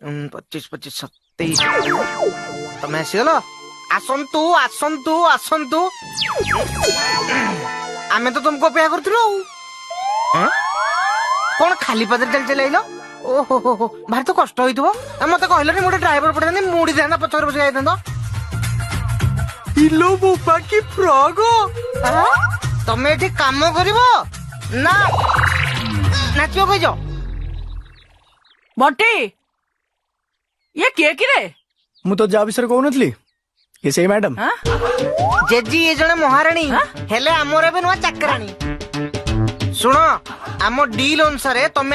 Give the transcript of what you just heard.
25 25 27 ତମେ ଆସିଗଲ। ଆସନ୍ତୁ ଆସନ୍ତୁ ଆସନ୍ତୁ। ଆମେ ତ ତୁମକୁ ଅପେକ୍ଷା କରୁଥିଲୁ ଆଉ। କଣ ଖାଲି ପାଦରେ ଚାଲି ଚାଲି ଆଇଲ? ଓହୋ ହୋ ହୋ, ଭାରି ତ କଷ୍ଟ ହେଇଥିବ। ମତେ କହିଲନି ମୁଁ ଗୋଟେ ଡ୍ରାଇଭର ପଠେଇଥାନ୍ତି, ମୁଡି ଥାନ୍ତା ପଛରେ ବସି ଯାଇଥାନ୍ତ। ଇଲୋ ବୋପା କି ଫ୍ରଗ! ତମେ ଏଠି କାମ କରିବ ନା ନାଚିବ କହିଛ? ବଣ୍ଟି, ଇଏ କିଏ କିରେ? ମୁଁ ତ ଯାହା ବିଷୟରେ କହୁନଥିଲି କି ସେଇ ମ୍ୟାଡାମ। ଜେଜି ଏ ଜଣେ ମହାରାଣୀ ହେଲେ ଆମର ଏବେ ନୂଆ ଚାକରାଣୀ। ଶୁଣ, ଆମ ଡିଲ୍ ଅନୁସାରେ ତମେ